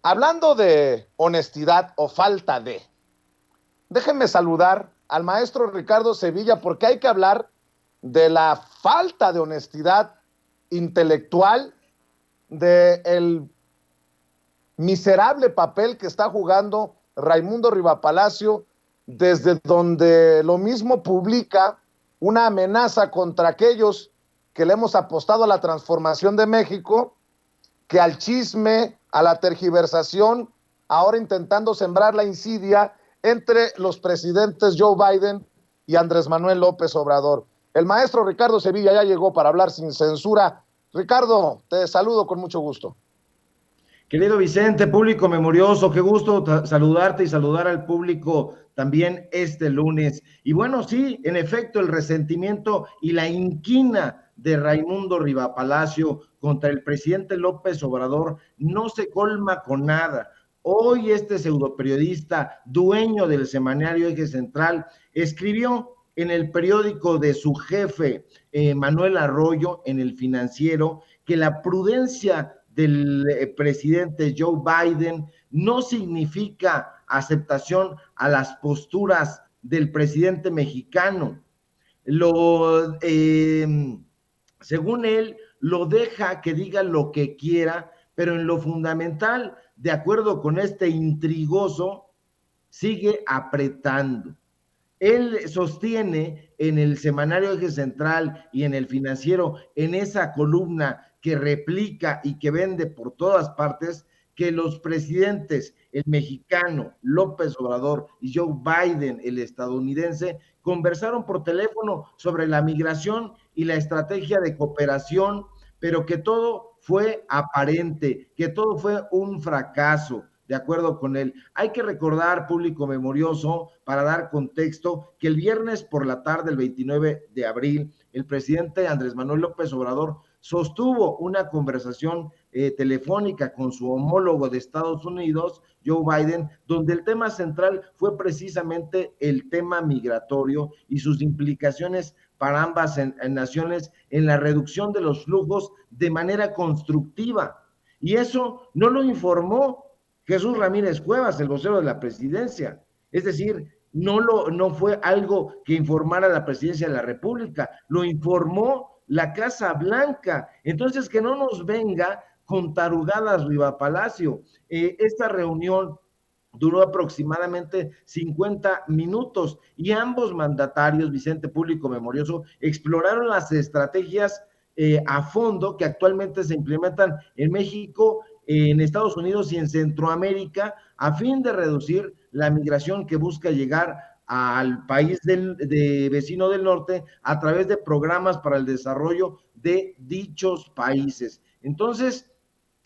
Hablando de honestidad o falta de, déjenme saludar al maestro Ricardo Sevilla porque hay que hablar de la falta de honestidad intelectual, del miserable papel que está jugando Raimundo Rivapalacio, desde donde lo mismo publica una amenaza contra aquellos que le hemos apostado a la transformación de México, que al chisme, a la tergiversación, ahora intentando sembrar la insidia entre los presidentes Joe Biden y Andrés Manuel López Obrador. El maestro Ricardo Sevilla ya llegó para hablar sin censura. Ricardo, te saludo con mucho gusto. Querido Vicente, público memorioso, qué gusto saludarte y saludar al público también este lunes. Y bueno, sí, en efecto, el resentimiento y la inquina de Raimundo Rivapalacio contra el presidente López Obrador no se colma con nada. Hoy este pseudoperiodista, dueño del semanario Eje Central, escribió en el periódico de su jefe, Manuel Arroyo, en El Financiero, que la prudencia del presidente Joe Biden no significa aceptación a las posturas del presidente mexicano. Lo, según él, lo deja que diga lo que quiera, pero en lo fundamental, de acuerdo con este intrigoso, sigue apretando. Él sostiene en el semanario Eje Central y en el Financiero, en esa columna que replica y que vende por todas partes, que los presidentes, el mexicano López Obrador y Joe Biden, el estadounidense, conversaron por teléfono sobre la migración y la estrategia de cooperación, pero que todo fue aparente, que todo fue un fracaso, de acuerdo con él. Hay que recordar, público memorioso, para dar contexto, que el viernes por la tarde, el 29 de abril, el presidente Andrés Manuel López Obrador sostuvo una conversación telefónica con su homólogo de Estados Unidos, Joe Biden, donde el tema central fue precisamente el tema migratorio y sus implicaciones para ambas naciones en la reducción de los flujos de manera constructiva. Y eso no lo informó Jesús Ramírez Cuevas, el vocero de la presidencia. Es decir, no fue algo que informara la presidencia de la República, lo informó la Casa Blanca. Entonces, que no nos venga con tarugadas Riva Palacio. Esta reunión duró aproximadamente 50 minutos y ambos mandatarios, Vicente Público Memorioso, exploraron las estrategias a fondo que actualmente se implementan en México, en Estados Unidos y en Centroamérica a fin de reducir la migración que busca llegar al país vecino del norte a través de programas para el desarrollo de dichos países. Entonces,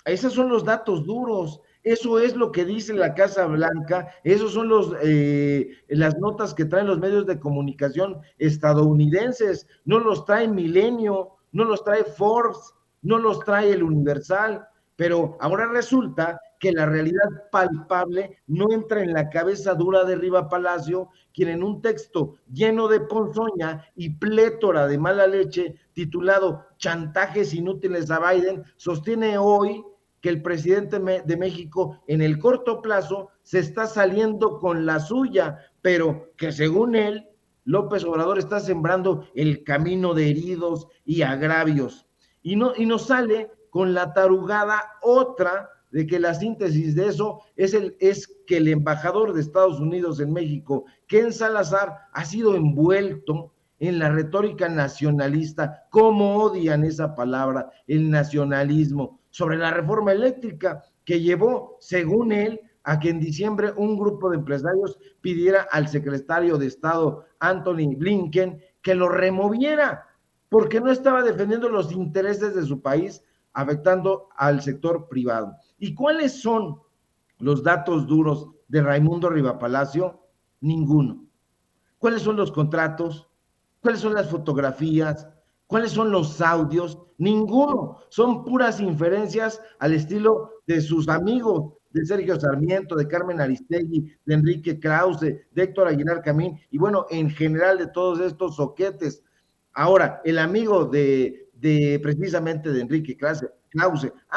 esos son los datos duros. Eso es lo que dice la Casa Blanca, esos son las notas que traen los medios de comunicación estadounidenses, no los trae Milenio, no los trae Forbes, no los trae el Universal, pero ahora resulta que la realidad palpable no entra en la cabeza dura de Riva Palacio, quien en un texto lleno de ponzoña y plétora de mala leche, titulado Chantajes inútiles a Biden, sostiene hoy que el presidente de México en el corto plazo se está saliendo con la suya, pero que según él, López Obrador está sembrando el camino de heridos y agravios. Y nos sale con la tarugada otra de que la síntesis de eso es que el embajador de Estados Unidos en México, Ken Salazar, ha sido envuelto en la retórica nacionalista, cómo odian esa palabra, el nacionalismo, sobre la reforma eléctrica que llevó, según él, a que en diciembre un grupo de empresarios pidiera al secretario de Estado, Anthony Blinken, que lo removiera, porque no estaba defendiendo los intereses de su país, afectando al sector privado. ¿Y cuáles son los datos duros de Raimundo Rivapalacio? Ninguno. ¿Cuáles son los contratos? ¿Cuáles son las fotografías? ¿Cuáles son los audios? Ninguno. Son puras inferencias al estilo de sus amigos, de Sergio Sarmiento, de Carmen Aristegui, de Enrique Krause, de Héctor Aguilar Camín, y bueno, en general de todos estos soquetes. Ahora, el amigo precisamente de Enrique Krause,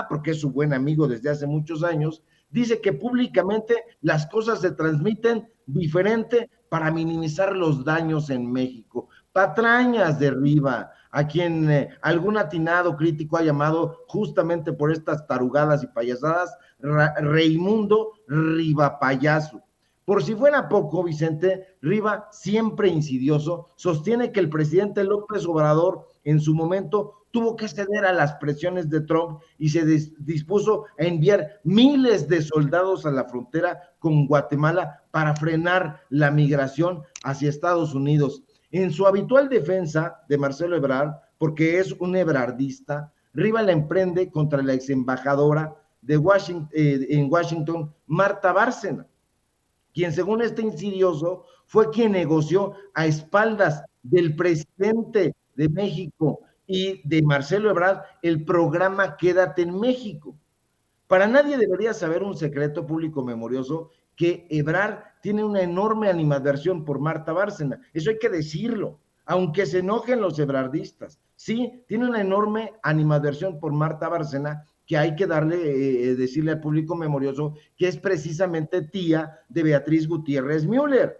porque es su buen amigo desde hace muchos años, Dice que públicamente las cosas se transmiten diferente para minimizar los daños en México. Patrañas de Riva, a quien algún atinado crítico ha llamado justamente por estas tarugadas y payasadas, Raimundo Riva Payaso. Por si fuera poco, Vicente, Riva, siempre insidioso, sostiene que el presidente López Obrador en su momento tuvo que ceder a las presiones de Trump y se dispuso a enviar miles de soldados a la frontera con Guatemala para frenar la migración hacia Estados Unidos. En su habitual defensa de Marcelo Ebrard, porque es un ebrardista, Riva la emprende contra la ex embajadora de Washington, en Washington, Marta Bárcena, quien según este insidioso fue quien negoció a espaldas del presidente de México y de Marcelo Ebrard el programa Quédate en México. Para nadie debería saber un secreto público memorioso que Ebrard tiene una enorme animadversión por Marta Bárcena. Eso hay que decirlo, aunque se enojen los ebrardistas. Sí, tiene una enorme animadversión por Marta Bárcena que hay que decirle al público memorioso que es precisamente tía de Beatriz Gutiérrez Müller.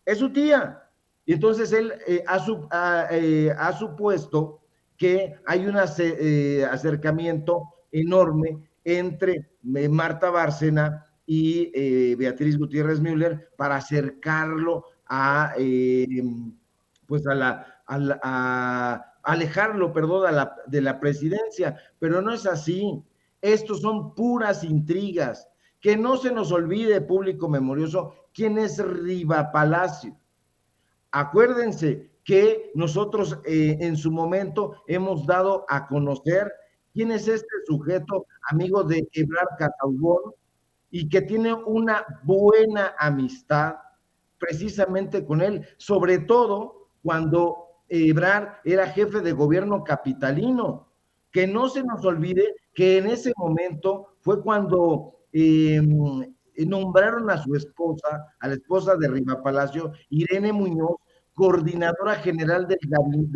Es su tía. Y entonces él ha supuesto que hay un acercamiento enorme entre Marta Bárcena y Beatriz Gutiérrez Müller para acercarlo pues a alejarlo, perdón, de la presidencia, pero no es así. Estos son puras intrigas. Que no se nos olvide, público memorioso, quién es Riva Palacio. Acuérdense que nosotros en su momento hemos dado a conocer quién es este sujeto, amigo de Ebrard Casaubon, y que tiene una buena amistad precisamente con él, sobre todo cuando Ebrard era jefe de gobierno capitalino. Que no se nos olvide que en ese momento fue cuando nombraron a su esposa, a la esposa de Riva Palacio, Irene Muñoz, coordinadora general de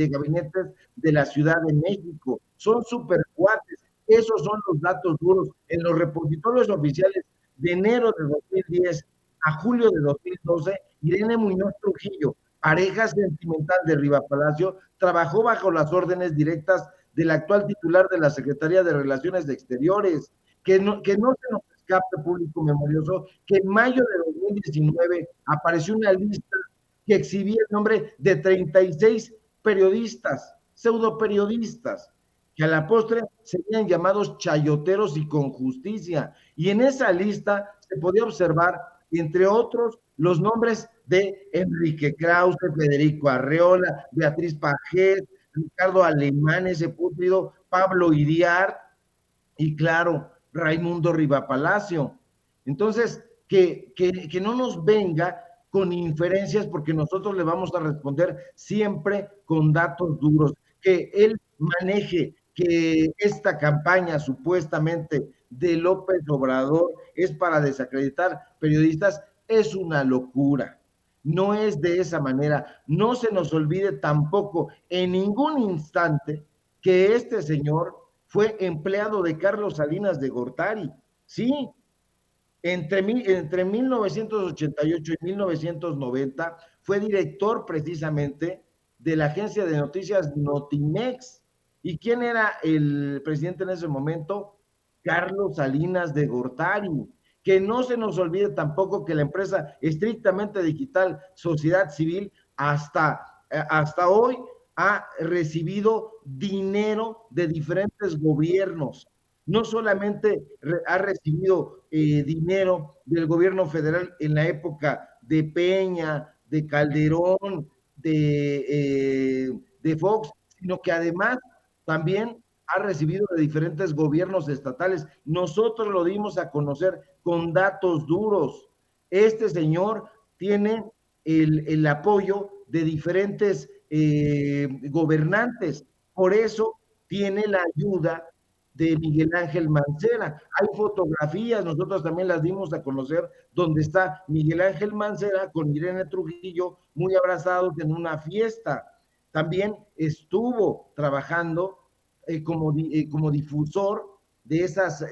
gabinetes de la Ciudad de México. Son supercuates. Esos son los datos duros. En los repositorios oficiales de enero de 2010 a julio de 2012, Irene Muñoz Trujillo, pareja sentimental de Riva Palacio, trabajó bajo las órdenes directas del actual titular de la Secretaría de Relaciones Exteriores. Que no se nos escape, público memorioso, que en mayo de 2019 apareció una lista que exhibía el nombre de 36 periodistas, pseudoperiodistas, que a la postre serían llamados chayoteros y con justicia. Y en esa lista se podía observar, entre otros, los nombres de Enrique Krause, Federico Arreola, Beatriz Pajés, Ricardo Alemán, ese pútrido, Pablo Iriart y claro, Raimundo Riva Palacio. Entonces, que no nos venga con inferencias porque nosotros le vamos a responder siempre con datos duros. Que él maneje que esta campaña supuestamente de López Obrador es para desacreditar periodistas, es una locura. No es de esa manera. No se nos olvide tampoco en ningún instante que este señor fue empleado de Carlos Salinas de Gortari. Sí, entre 1988 y 1990 fue director precisamente de la agencia de noticias Notimex. ¿Y quién era el presidente en ese momento? Carlos Salinas de Gortari. Que no se nos olvide tampoco que la empresa estrictamente digital Sociedad Civil hasta hoy ha recibido dinero de diferentes gobiernos. No solamente ha recibido dinero del gobierno federal en la época de Peña, de Calderón, de Fox, sino que además también ha recibido de diferentes gobiernos estatales. Nosotros lo dimos a conocer con datos duros. Este señor tiene el apoyo de diferentes gobernantes, por eso tiene la ayuda de Miguel Ángel Mancera. Hay fotografías, nosotros también las dimos a conocer, donde está Miguel Ángel Mancera con Irene Trujillo muy abrazados en una fiesta. También estuvo trabajando como difusor de esas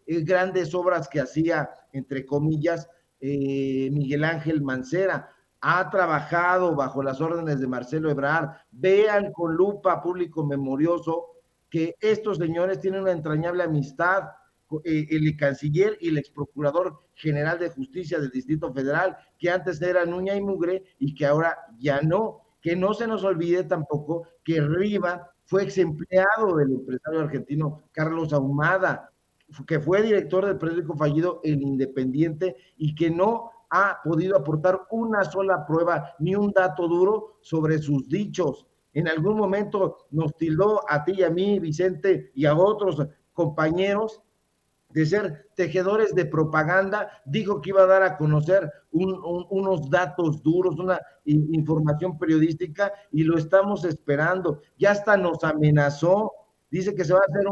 grandes obras que hacía, entre comillas, Miguel Ángel Mancera. Ha trabajado bajo las órdenes de Marcelo Ebrard. Vean con lupa, público memorioso, que estos señores tienen una entrañable amistad, el canciller y el ex procurador general de justicia del Distrito Federal, que antes eran uña y mugre y que ahora ya no. Que no se nos olvide tampoco que Riva fue ex empleado del empresario argentino Carlos Ahumada, que fue director del periódico fallido El Independiente y que no ha podido aportar una sola prueba ni un dato duro sobre sus dichos. En algún momento nos tildó a ti y a mí, Vicente, y a otros compañeros de ser tejedores de propaganda. Dijo que iba a dar a conocer unos datos duros, una información periodística, y lo estamos esperando. Ya hasta nos amenazó, dice que se va a hacer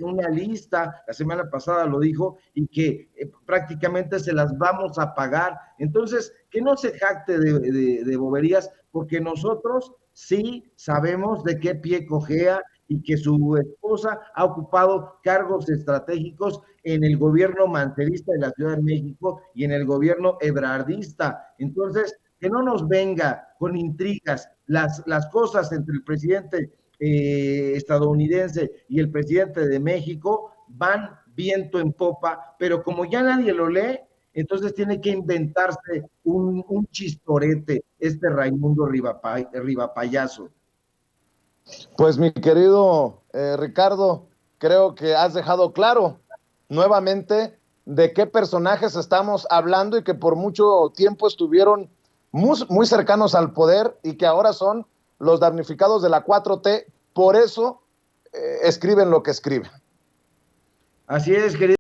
una lista, la semana pasada lo dijo, y que prácticamente se las vamos a pagar. Entonces, que no se jacte de boberías, porque nosotros sí sabemos de qué pie cojea y que su esposa ha ocupado cargos estratégicos en el gobierno mancerista de la Ciudad de México y en el gobierno ebrardista. Entonces, que no nos venga con intrigas. Las cosas entre el presidente estadounidense y el presidente de México van viento en popa, pero como ya nadie lo lee, entonces tiene que inventarse un chistorete, este Raimundo Rivapayazo. Pues mi querido Ricardo, creo que has dejado claro nuevamente de qué personajes estamos hablando y que por mucho tiempo estuvieron muy cercanos al poder y que ahora son los damnificados de la 4T. Por eso escriben lo que escriben. Así es, querido.